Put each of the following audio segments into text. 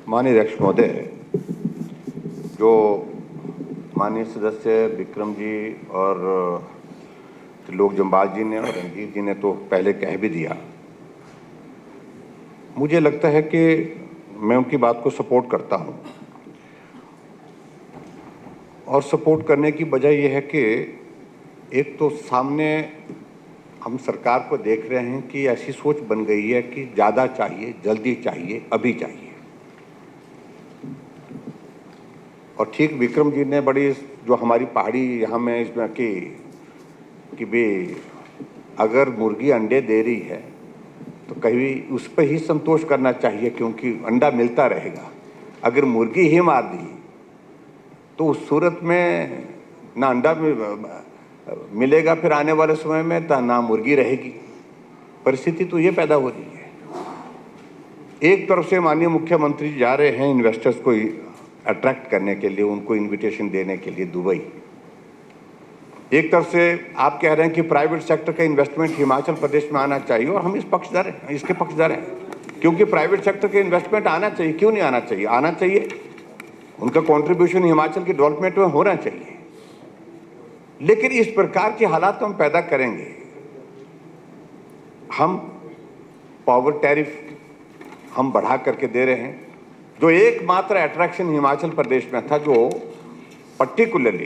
माननीय अध्यक्ष महोदय, जो माननीय सदस्य विक्रम जी और त्रिलोक जम्वाल जी ने और रंजीत जी ने तो पहले कह भी दिया, मुझे लगता है कि मैं उनकी बात को सपोर्ट करता हूं। और सपोर्ट करने की वजह यह है कि एक तो सामने हम सरकार को देख रहे हैं कि ऐसी सोच बन गई है कि ज़्यादा चाहिए, जल्दी चाहिए, अभी चाहिए। और ठीक विक्रम जी ने बड़ी जो हमारी पहाड़ी यहाँ में इसमें कि भी अगर मुर्गी अंडे दे रही है तो कहीं उस पर ही संतोष करना चाहिए, क्योंकि अंडा मिलता रहेगा। अगर मुर्गी ही मार दी तो उस सूरत में ना अंडा मिलेगा फिर आने वाले समय में, ना मुर्गी रहेगी। परिस्थिति तो ये पैदा हो रही है। एक तरफ से माननीय मुख्यमंत्री जा रहे हैं इन्वेस्टर्स को अट्रैक्ट करने के लिए, उनको इन्विटेशन देने के लिए दुबई। एक तरफ से आप कह रहे हैं कि प्राइवेट सेक्टर का इन्वेस्टमेंट हिमाचल प्रदेश में आना चाहिए, और हम इसके पक्षधर हैं, क्योंकि प्राइवेट सेक्टर के इन्वेस्टमेंट आना चाहिए। क्यों नहीं आना चाहिए? आना चाहिए। उनका कंट्रीब्यूशन हिमाचल की डेवलपमेंट में होना चाहिए। लेकिन इस प्रकार के हालात हम पैदा करेंगे, हम पावर टैरिफ हम बढ़ा करके दे रहे हैं। जो एकमात्र अट्रैक्शन हिमाचल प्रदेश में था, जो पर्टिकुलरली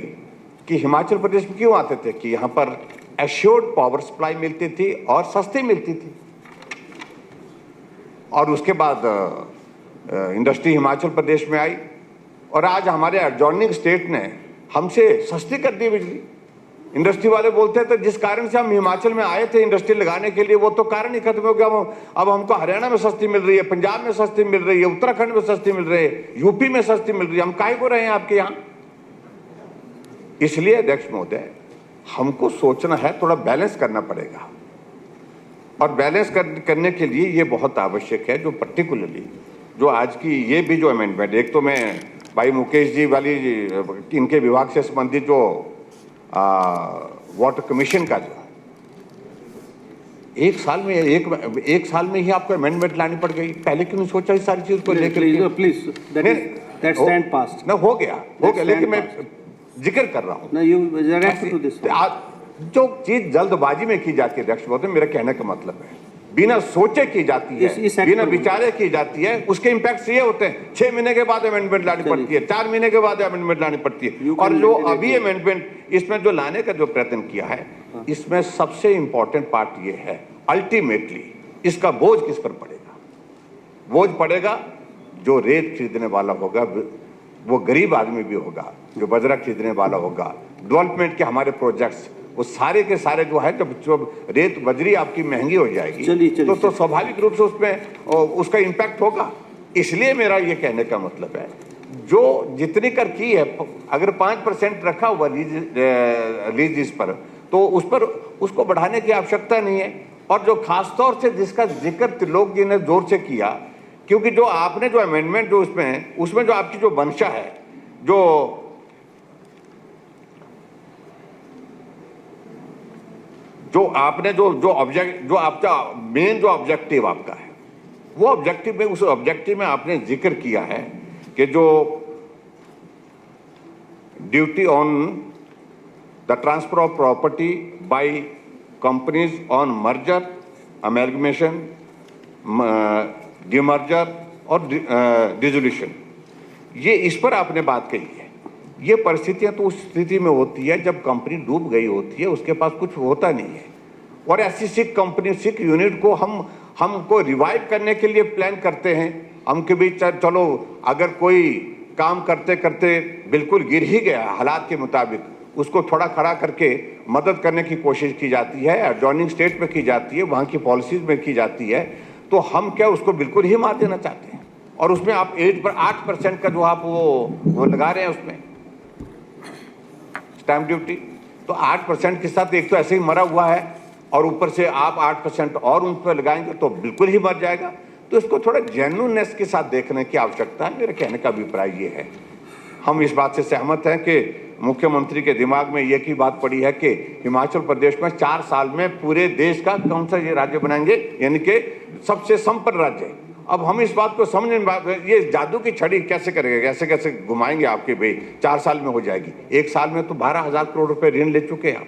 कि हिमाचल प्रदेश में क्यों आते थे कि यहाँ पर एश्योर्ड पावर सप्लाई मिलती थी और सस्ती मिलती थी। और उसके बाद इंडस्ट्री हिमाचल प्रदेश में आई, और आज हमारे एडजॉइनिंग स्टेट ने हमसे सस्ती कर दी बिजली। इंडस्ट्री वाले बोलते थे जिस कारण से हम हिमाचल में आए थे इंडस्ट्री लगाने के लिए, वो तो कारण ही खत्म हो गया। अब हमको हरियाणा में सस्ती मिल रही है, पंजाब में सस्ती मिल रही है, उत्तराखंड में सस्ती मिल रही है, यूपी में सस्ती मिल रही है। हम काहे को रहे हैं आपके यहाँ? इसलिए अध्यक्ष महोदय, हमको सोचना है, थोड़ा बैलेंस करना पड़ेगा। और बैलेंस करने के लिए ये बहुत आवश्यक है, जो पर्टिकुलरली जो आज की ये भी जो अमेंडमेंट, एक तो मैं भाई मुकेश जी वाली इनके विभाग से संबंधित जो वाटर कमीशन का जो एक साल में ही आपको अमेंडमेंट लानी पड़ गई। पहले क्यों नहीं सोचा इस सारी चीज को लेकर? प्लीज दैट स्टैंड पास्ट ना हो गया, लेकिन मैं जिक्र कर रहा हूँ जो चीज जल्दबाजी में की जाती है अध्यक्ष महोदय, मेरा कहने का मतलब है बिना सोचे की जाती है, बिना विचारे की जाती है, उसके इम्पैक्ट ये होते हैं। 6 महीने के बाद अमेंडमेंट लानी पड़ती है, 4 महीने के बाद अमेंडमेंट लानी पड़ती है। और जो अभी अमेंडमेंट इसमें जो लाने का जो प्रयत्न किया है, इसमें सबसे इंपॉर्टेंट पार्ट ये है, अल्टीमेटली इसका बोझ किस पर पड़ेगा? बोझ पड़ेगा जो रेत खरीदने वाला होगा, वो गरीब आदमी भी होगा, जो बजरा खरीदने वाला होगा। डेवलपमेंट के हमारे प्रोजेक्ट्स वो सारे के सारे जो है, जब रेत बजरी आपकी महंगी हो जाएगी तो स्वाभाविक रूप से उसमें उसका इम्पैक्ट होगा। इसलिए मेरा ये कहने का मतलब है, जो जितनी कर की है, अगर 5% रखा हुआ लीज इस पर, तो उस पर उसको बढ़ाने की आवश्यकता नहीं है। और जो खासतौर से जिसका जिक्र त्रिलोक जी ने जोर से किया, क्योंकि जो आपने जो अमेंडमेंट जो उसमें जो आपकी जो मंशा है, जो आपने जो आपका मेन जो ऑब्जेक्टिव आपका है, वो ऑब्जेक्टिव में, उस ऑब्जेक्टिव में आपने जिक्र किया है कि जो duty on the transfer of property by companies on merger, amalgamation, demerger और डिसोल्यूशन, ये इस पर आपने बात कही है। ये परिस्थितियां तो उस स्थिति में होती है जब कंपनी डूब गई होती है, उसके पास कुछ होता नहीं है। और ऐसी सिख कंपनी, सिख यूनिट को हमको रिवाइव करने के लिए प्लान करते हैं। हम के बीच चलो, अगर कोई काम करते करते बिल्कुल गिर ही गया हालात के मुताबिक, उसको थोड़ा खड़ा करके मदद करने की कोशिश की जाती है, एडजॉइनिंग स्टेट में की जाती है, वहाँ की पॉलिसीज में की जाती है। तो हम क्या उसको बिल्कुल ही मार देना चाहते हैं? और उसमें आप 8% का जो आप वो लगा रहे हैं उसमें स्टैंप ड्यूटी, तो 8% के साथ एक तो ऐसे ही मरा हुआ है, और ऊपर से आप 8% और उन पर लगाएंगे तो बिल्कुल ही मर जाएगा। तो इसको थोड़ा जेन्युइननेस के साथ देखने की आवश्यकता है। मेरे कहने का अभिप्राय ये है, हम इस बात से सहमत हैं कि मुख्यमंत्री के दिमाग में ये की बात पड़ी है कि हिमाचल प्रदेश में 4 साल में पूरे देश का कौन सा ये राज्य बनाएंगे, यानी कि सबसे संपन्न राज्य। अब हम इस बात को समझ नहीं, ये जादू की छड़ी कैसे करेंगे, कैसे कैसे घुमाएंगे आपके भाई, 4 साल में हो जाएगी। 1 साल में तो 12,000 करोड़ रुपए ऋण ले चुके हैं आप,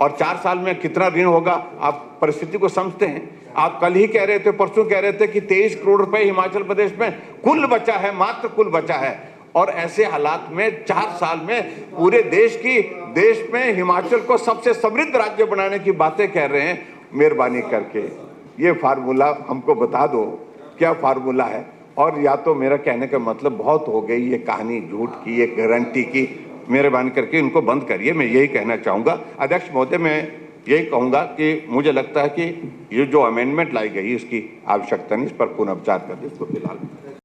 और 4 साल में कितना ऋण होगा आप परिस्थिति को समझते हैं। आप कल ही कह रहे थे, परसों कह रहे थे कि 23 करोड़ रुपए हिमाचल प्रदेश में कुल बचा है, मात्र कुल बचा है। और ऐसे हालात में 4 साल में पूरे देश में हिमाचल को सबसे समृद्ध राज्य बनाने की बातें कह रहे हैं। मेहरबानी करके ये फार्मूला हमको बता दो, क्या फार्मूला है। और या तो मेरा कहने का मतलब बहुत हो गई ये कहानी झूठ की, ये गारंटी की, मेहरबानी करके इनको बंद करिए, मैं यही कहना चाहूँगा। अध्यक्ष महोदय, मैं यही कहूँगा कि मुझे लगता है कि ये जो अमेंडमेंट लाई गई इसकी आवश्यकता नहीं, इस पर पुनः विचार कर दे इसको फिलहाल।